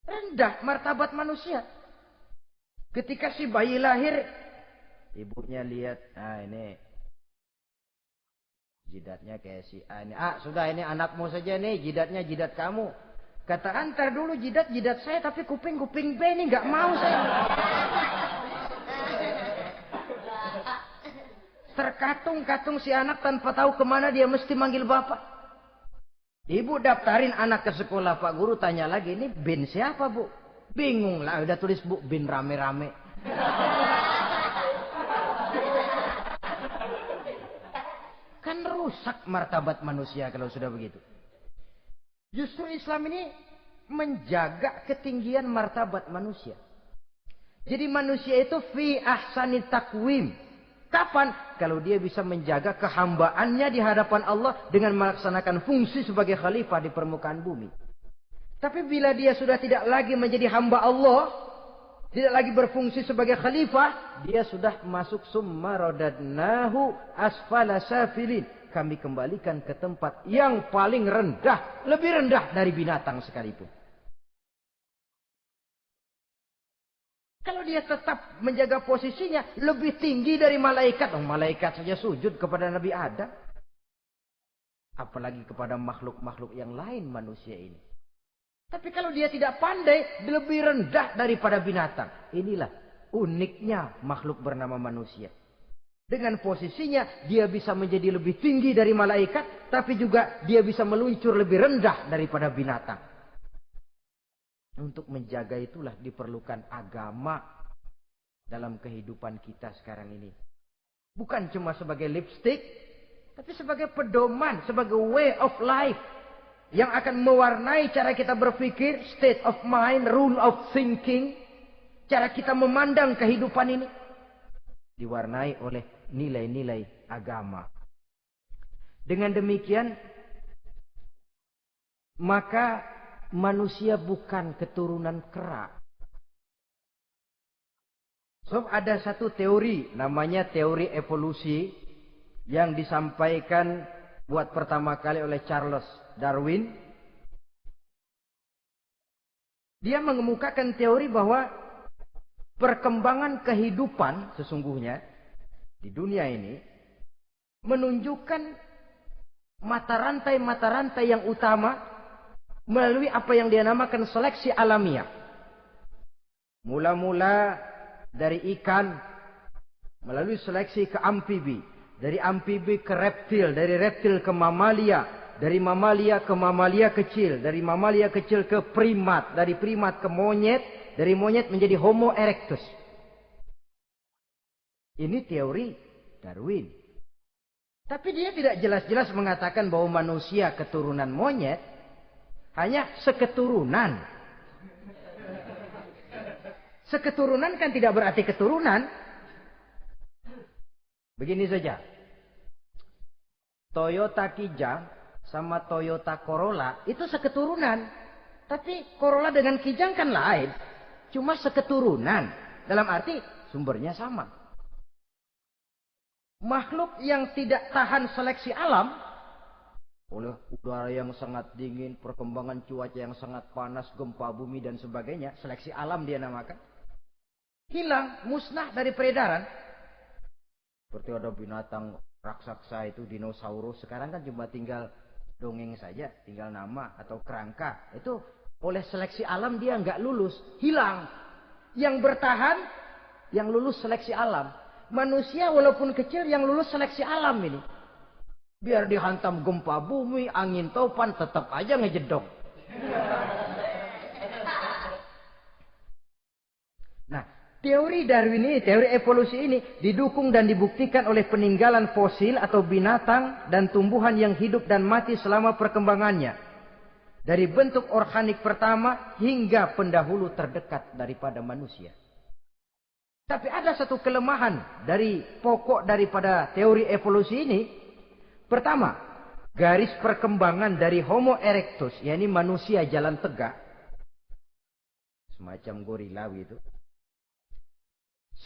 Rendah martabat manusia. Ketika si bayi lahir, ibunya lihat, nah ini jidatnya kayak si A ini. Ah, sudah ini anakmu saja nih, jidatnya jidat kamu. Kata, antar dulu jidat saya, tapi kuping B ini nggak mau saya. Terkatung-katung si anak tanpa tahu kemana dia mesti manggil bapak. Ibu daftarin anak ke sekolah, Pak Guru tanya lagi, ini bin siapa, Bu? Bingung lah, udah tulis Bu, bin rame-rame. Kan rusak martabat manusia kalau sudah begitu. Justru Islam ini menjaga ketinggian martabat manusia. Jadi manusia itu fi ahsani takwim. Kapan? Kalau dia bisa menjaga kehambaannya di hadapan Allah dengan melaksanakan fungsi sebagai khalifah di permukaan bumi. Tapi bila dia sudah tidak lagi menjadi hamba Allah, tidak lagi berfungsi sebagai khalifah, dia sudah masuk summa radadnahu asfala safilin. Kami kembalikan ke tempat yang paling rendah, lebih rendah dari binatang sekalipun. Kalau dia tetap menjaga posisinya lebih tinggi dari malaikat, malaikat saja sujud kepada Nabi Adam. Apalagi kepada makhluk-makhluk yang lain manusia ini. Tapi kalau dia tidak pandai, lebih rendah daripada binatang. Inilah uniknya makhluk bernama manusia. Dengan posisinya, dia bisa menjadi lebih tinggi dari malaikat, tapi juga dia bisa meluncur lebih rendah daripada binatang. Untuk menjaga itulah diperlukan agama dalam kehidupan kita sekarang ini. Bukan cuma sebagai lipstick, tapi sebagai pedoman, sebagai way of life. Yang akan mewarnai cara kita berpikir, state of mind, rule of thinking. Cara kita memandang kehidupan ini. Diwarnai oleh nilai-nilai agama. Dengan demikian, maka manusia bukan keturunan kera. So, ada satu teori, namanya teori evolusi, yang disampaikan buat pertama kali oleh Charles Darwin. Dia mengemukakan teori bahwa perkembangan kehidupan sesungguhnya di dunia ini menunjukkan mata rantai yang utama melalui apa yang dia namakan seleksi alamiah. Mula-mula dari ikan melalui seleksi ke amfibi, dari amfibi ke reptil, dari reptil ke mamalia, dari mamalia ke mamalia kecil, dari mamalia kecil ke primat, dari primat ke monyet, dari monyet menjadi Homo erectus. Ini teori Darwin. Tapi dia tidak jelas-jelas mengatakan bahwa manusia keturunan monyet, hanya seketurunan. Seketurunan kan tidak berarti keturunan. Begini saja. Toyota Kijang sama Toyota Corolla itu seketurunan. Tapi Corolla dengan Kijang kan lain. Cuma seketurunan. Dalam arti sumbernya sama. Makhluk yang tidak tahan seleksi alam, oleh udara yang sangat dingin, perkembangan cuaca yang sangat panas, gempa bumi dan sebagainya, seleksi alam dia namakan, hilang, musnah dari peredaran. Seperti ada binatang raksasa itu, dinosaurus, sekarang kan cuma tinggal dongeng saja, tinggal nama atau kerangka. Itu oleh seleksi alam dia nggak lulus, hilang. Yang bertahan, yang lulus seleksi alam. Manusia walaupun kecil yang lulus seleksi alam ini. Biar dihantam gempa bumi, angin topan, tetap aja ngejedok. Nah, teori Darwin ini, teori evolusi ini didukung dan dibuktikan oleh peninggalan fosil atau binatang dan tumbuhan yang hidup dan mati selama perkembangannya. Dari bentuk organik pertama hingga pendahulu terdekat daripada manusia. Tapi ada satu kelemahan dari pokok daripada teori evolusi ini. Pertama, garis perkembangan dari Homo erectus, yakni manusia jalan tegak, semacam gorilawi itu,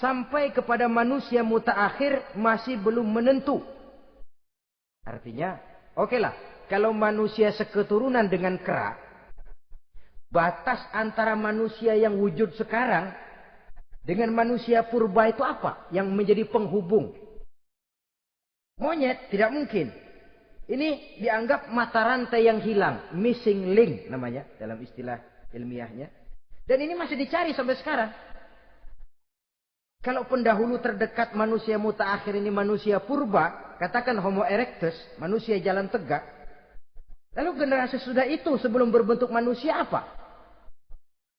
sampai kepada manusia mutaakhir masih belum menentu. Artinya, okelah, kalau manusia seketurunan dengan kera, batas antara manusia yang wujud sekarang dengan manusia purba itu apa? Yang menjadi penghubung. Monyet tidak mungkin. Ini dianggap mata rantai yang hilang. Missing link namanya dalam istilah ilmiahnya. Dan ini masih dicari sampai sekarang. Kalau pendahulu terdekat manusia mutaakhir ini manusia purba, katakan Homo erectus, manusia jalan tegak. Lalu generasi sudah itu sebelum berbentuk manusia apa?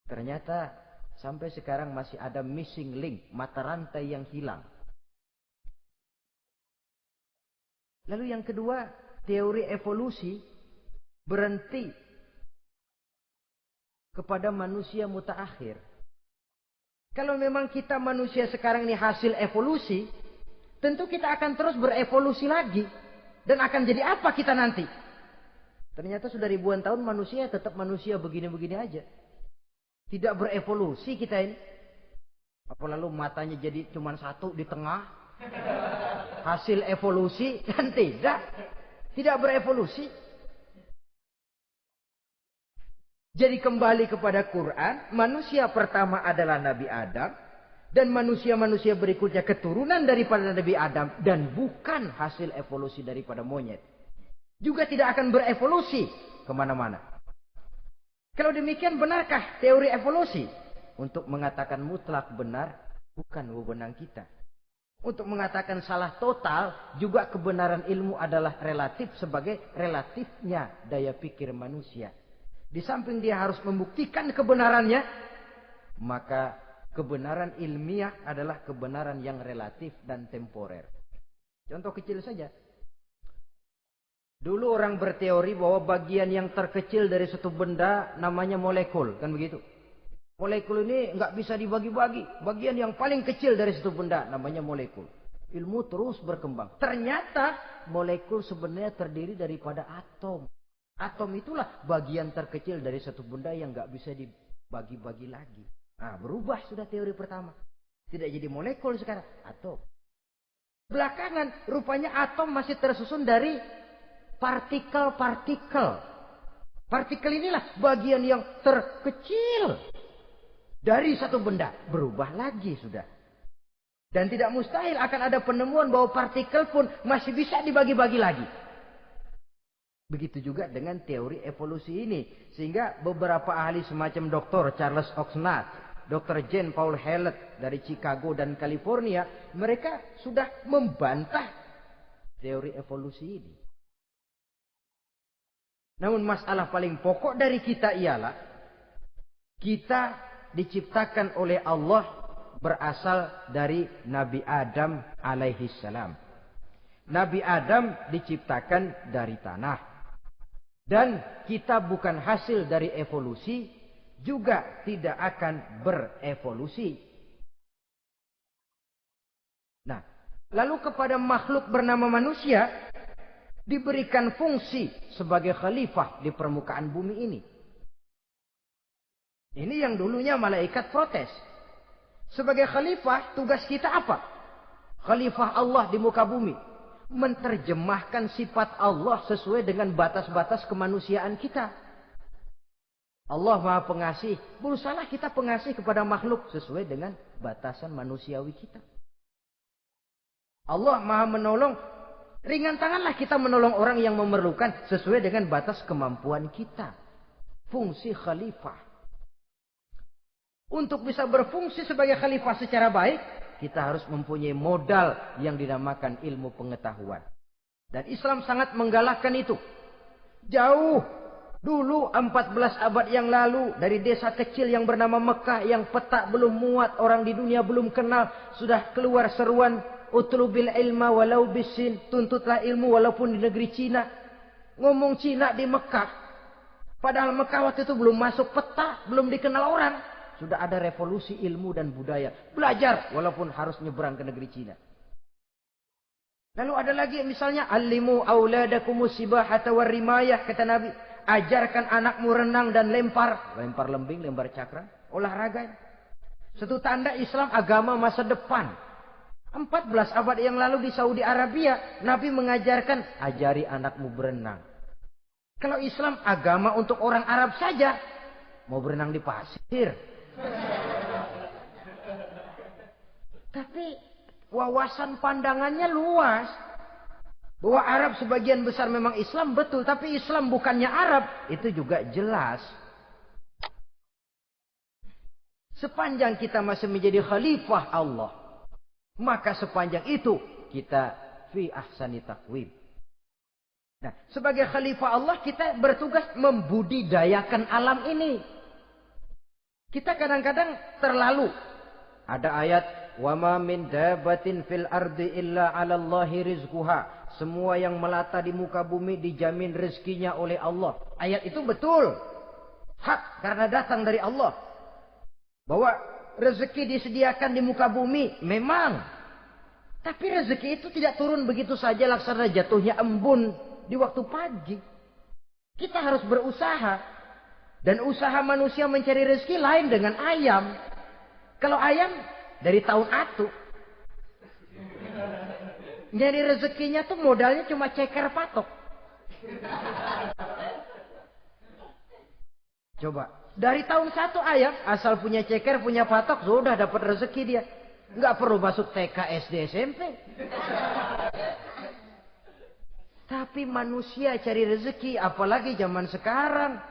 Ternyata sampai sekarang masih ada missing link, mata rantai yang hilang. Lalu yang kedua, teori evolusi berhenti kepada manusia mutaakhir. Kalau memang kita manusia sekarang ini hasil evolusi, tentu kita akan terus berevolusi lagi. Dan akan jadi apa kita nanti? Ternyata sudah ribuan tahun manusia tetap manusia begini-begini aja. Tidak berevolusi kita ini. Apa lalu matanya jadi cuma satu di tengah? Hasil evolusi? Kan tidak. Tidak berevolusi. Jadi kembali kepada Quran, manusia pertama adalah Nabi Adam. Dan manusia-manusia berikutnya keturunan daripada Nabi Adam. Dan bukan hasil evolusi daripada monyet. Juga tidak akan berevolusi kemana-mana. Kalau demikian benarkah teori evolusi? Untuk mengatakan mutlak benar, bukan wewenang kita. Untuk mengatakan salah total, juga kebenaran ilmu adalah relatif sebagai relatifnya daya pikir manusia. Di samping dia harus membuktikan kebenarannya, maka kebenaran ilmiah adalah kebenaran yang relatif dan temporer. Contoh kecil saja. Dulu orang berteori bahwa bagian yang terkecil dari suatu benda namanya molekul. Kan begitu? Molekul ini nggak bisa dibagi-bagi. Bagian yang paling kecil dari suatu benda namanya molekul. Ilmu terus berkembang. Ternyata molekul sebenarnya terdiri daripada atom. Atom itulah bagian terkecil dari satu benda yang nggak bisa dibagi-bagi lagi. Nah, berubah sudah teori pertama. Tidak jadi molekul sekarang, atom. Belakangan, rupanya atom masih tersusun dari partikel-partikel. Partikel inilah bagian yang terkecil dari satu benda. Berubah lagi sudah. Dan tidak mustahil akan ada penemuan bahwa partikel pun masih bisa dibagi-bagi lagi. Begitu juga dengan teori evolusi ini. Sehingga beberapa ahli semacam Dr. Charles Oxnard, Dr. Jane Paul Hallett dari Chicago dan California, mereka sudah membantah teori evolusi ini. Namun masalah paling pokok dari kita ialah kita diciptakan oleh Allah berasal dari Nabi Adam alaihi salam. Nabi Adam diciptakan dari tanah. Dan kita bukan hasil dari evolusi, juga tidak akan berevolusi. Nah, lalu kepada makhluk bernama manusia diberikan fungsi sebagai khalifah di permukaan bumi ini. Ini yang dulunya malaikat protes. Sebagai khalifah, tugas kita apa? Khalifah Allah di muka bumi. Menerjemahkan sifat Allah sesuai dengan batas-batas kemanusiaan kita. Allah Maha Pengasih. Berusahalah kita pengasih kepada makhluk sesuai dengan batasan manusiawi kita. Allah Maha Menolong. Ringan tanganlah kita menolong orang yang memerlukan sesuai dengan batas kemampuan kita. Fungsi khalifah. Untuk bisa berfungsi sebagai khalifah secara baik, kita harus mempunyai modal yang dinamakan ilmu pengetahuan. Dan Islam sangat menggalakkan itu. Jauh dulu 14 abad yang lalu, dari desa kecil yang bernama Mekah yang peta belum muat, orang di dunia belum kenal, sudah keluar seruan utlubil ilma walau bisin, tuntutlah ilmu walaupun di negeri Cina. Ngomong Cina di Mekah. Padahal Mekah waktu itu belum masuk peta, belum dikenal orang. Sudah ada revolusi ilmu dan budaya. Belajar walaupun harus nyebrang ke negeri Cina. Lalu ada lagi misalnya allimu auladakumus sibahata warrimayah, kata Nabi. Ajarkan anakmu renang dan lempar. Lempar lembing, lempar cakra. Olahraga. Satu tanda Islam agama masa depan. 14 abad yang lalu di Saudi Arabia, Nabi mengajarkan, ajari anakmu berenang. Kalau Islam agama untuk orang Arab saja, mau berenang di pasir. Tapi wawasan pandangannya luas. Bahwa Arab sebagian besar memang Islam, betul. Tapi Islam bukannya Arab, itu juga jelas. Sepanjang kita masih menjadi khalifah Allah, maka sepanjang itu kita fi ahsani taqwim. Nah, sebagai khalifah Allah kita bertugas membudidayakan alam ini. Kita kadang-kadang terlalu. Ada ayat, wa ma min dabatin fil ardi illa 'ala Allahi rizquha. Semua yang melata di muka bumi dijamin rezekinya oleh Allah. Ayat itu betul. hak karena datang dari Allah. Bahwa rezeki disediakan di muka bumi, memang. Tapi rezeki itu tidak turun begitu saja laksana jatuhnya embun di waktu pagi. Kita harus berusaha. Dan usaha manusia mencari rezeki lain dengan ayam. Kalau ayam dari tahun atu. Nyari rezekinya tuh modalnya cuma ceker patok. Coba. Dari tahun 1 ayam, asal punya ceker, punya patok, sudah dapat rezeki dia. Nggak perlu masuk TK, SD, SMP. Tapi manusia cari rezeki, apalagi zaman sekarang.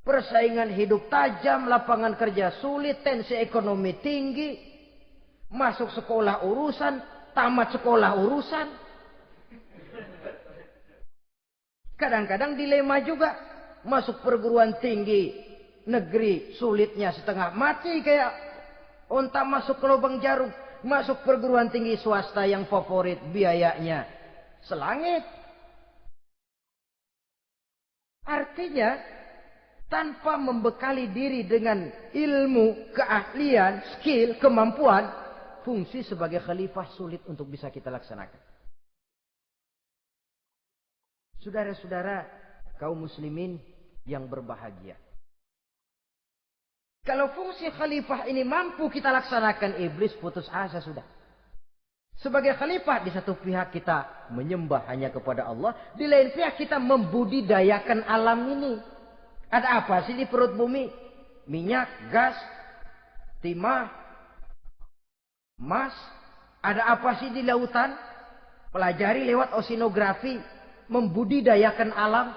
Persaingan hidup tajam, lapangan kerja sulit, tensi ekonomi tinggi. Masuk sekolah urusan, tamat sekolah urusan. Kadang-kadang dilema juga. Masuk perguruan tinggi negeri sulitnya setengah mati kayak onta masuk ke lubang jarum. Masuk perguruan tinggi swasta yang favorit biayanya selangit. Artinya tanpa membekali diri dengan ilmu, keahlian, skill, kemampuan, fungsi sebagai khalifah sulit untuk bisa kita laksanakan. Saudara-saudara kaum muslimin yang berbahagia. Kalau fungsi khalifah ini mampu kita laksanakan, iblis putus asa sudah. Sebagai khalifah, di satu pihak kita menyembah hanya kepada Allah, di lain pihak kita membudidayakan alam ini. Ada apa sih di perut bumi? Minyak, gas, timah, emas. Ada apa sih di lautan? Pelajari lewat oceanografi. Membudidayakan alam.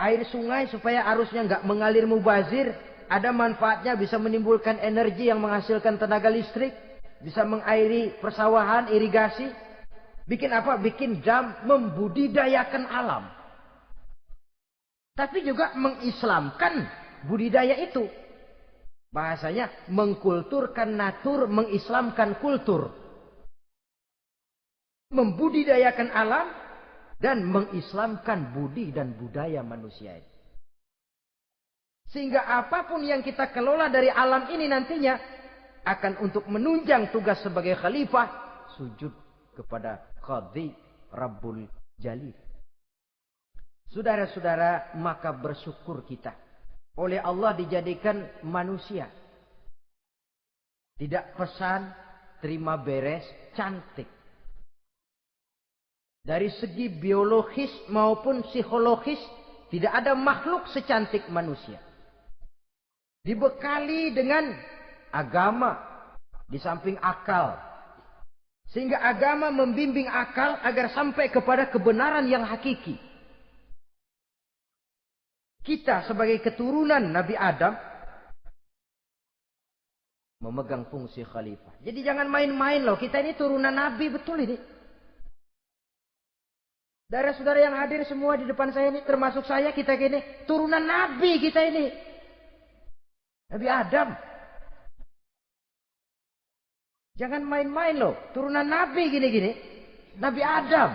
Air sungai supaya arusnya nggak mengalir mubazir. Ada manfaatnya, bisa menimbulkan energi yang menghasilkan tenaga listrik. Bisa mengairi persawahan, irigasi. Bikin apa? Bikin dam, membudidayakan alam. Tapi juga mengislamkan budidaya itu. Bahasanya mengkulturkan natur, mengislamkan kultur. Membudidayakan alam dan mengislamkan budi dan budaya manusia ini. Sehingga apapun yang kita kelola dari alam ini nantinya akan untuk menunjang tugas sebagai khalifah, sujud kepada Qadhi Rabbul Jalil. Saudara-saudara, maka bersyukur kita. Oleh Allah dijadikan manusia. Tidak pesan, terima beres, cantik. Dari segi biologis maupun psikologis, tidak ada makhluk secantik manusia. Dibekali dengan agama, di samping akal. Sehingga agama membimbing akal agar sampai kepada kebenaran yang hakiki. Kita sebagai keturunan Nabi Adam memegang fungsi khalifah. Jadi jangan main-main loh. Kita ini turunan Nabi, betul ini. Saudara-saudara yang hadir semua di depan saya ini, termasuk saya, kita gini, turunan Nabi kita ini. Nabi Adam. Jangan main-main loh. Turunan Nabi gini-gini. Nabi Adam.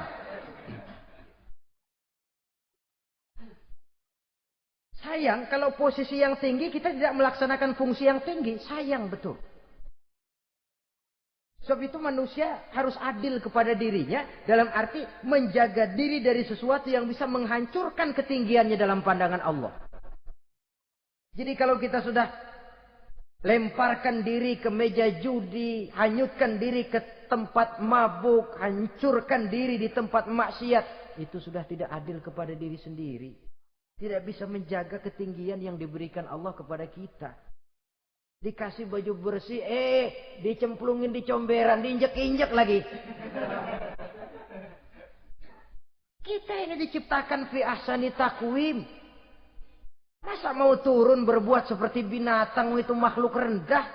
Sayang kalau posisi yang tinggi kita tidak melaksanakan fungsi yang tinggi. Sayang betul. Sebab itu manusia harus adil kepada dirinya. Dalam arti menjaga diri dari sesuatu yang bisa menghancurkan ketinggiannya dalam pandangan Allah. Jadi kalau kita sudah lemparkan diri ke meja judi, hanyutkan diri ke tempat mabuk, hancurkan diri di tempat maksiat, itu sudah tidak adil kepada diri sendiri. Tidak bisa menjaga ketinggian yang diberikan Allah kepada kita. Dikasih baju bersih, dicemplungin di comberan, diinjek-injek lagi. Kita ini diciptakan fi ahsani taqwim. Masa mau turun berbuat seperti binatang, itu makhluk rendah?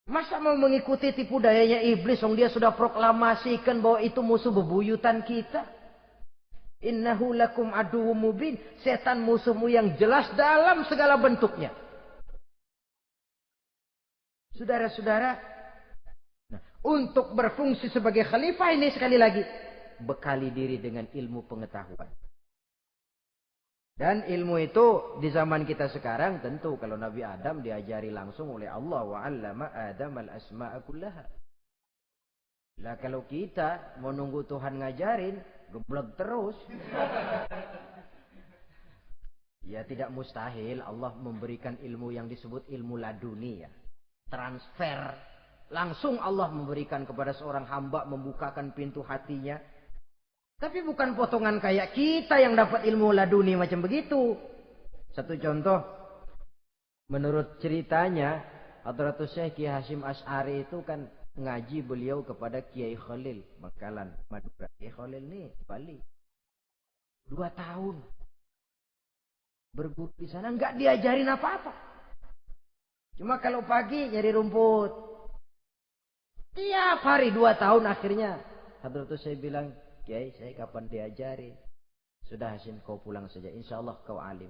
Masa mau mengikuti tipu dayanya iblis, yang dia sudah proklamasikan bahwa itu musuh bebuyutan kita? Innahu lakum aduwwum mubin. Setan musuhmu yang jelas dalam segala bentuknya. Saudara-saudara, untuk berfungsi sebagai khalifah ini sekali lagi, bekali diri dengan ilmu pengetahuan. Dan ilmu itu di zaman kita sekarang tentu kalau Nabi Adam diajari langsung oleh Allah, wa 'allama Adam al-asma'a kullaha. Lah kalau kita mau nunggu Tuhan ngajarin, geblek terus. Ya tidak mustahil Allah memberikan ilmu yang disebut ilmu laduni ya. Transfer. Langsung Allah memberikan kepada seorang hamba, membukakan pintu hatinya. Tapi bukan potongan kayak kita yang dapat ilmu laduni macam begitu. Satu contoh. Menurut ceritanya, Hadratus Syekh Kiai Hasyim Asy'ari itu kan ngaji beliau kepada Kiai Khalil Bangkalan, Madura. Kiai Khalil nih Bali. 2 tahun. Berguru di sana enggak diajarin apa-apa. Cuma kalau pagi nyari rumput. Tiap hari 2 tahun akhirnya Hadratus Syekh bilang, Kiai, saya kapan diajari? Sudah Hasyim, kau pulang saja. Insya Allah kau alim.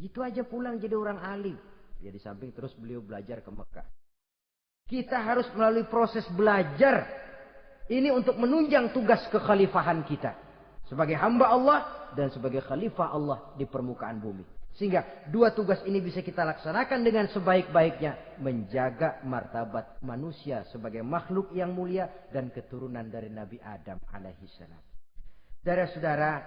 Itu aja pulang jadi orang alim. Ya di samping terus beliau belajar ke Mekah. Kita harus melalui proses belajar. Ini untuk menunjang tugas kekhalifahan kita. Sebagai hamba Allah dan sebagai khalifah Allah di permukaan bumi. Sehingga 2 tugas ini bisa kita laksanakan dengan sebaik-baiknya. Menjaga martabat manusia sebagai makhluk yang mulia dan keturunan dari Nabi Adam alaihissalam. Saudara-saudara,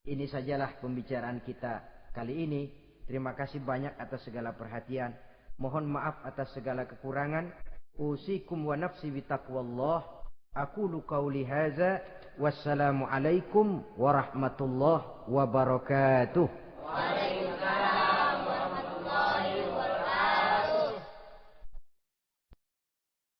ini sajalah pembicaraan kita kali ini. Terima kasih banyak atas segala perhatian. Mohon maaf atas segala kekurangan. Usikum wa nafsi bitaqwallah. Aqulu qawli hadza. Wassalamualaikum warahmatullahi wabarakatuh.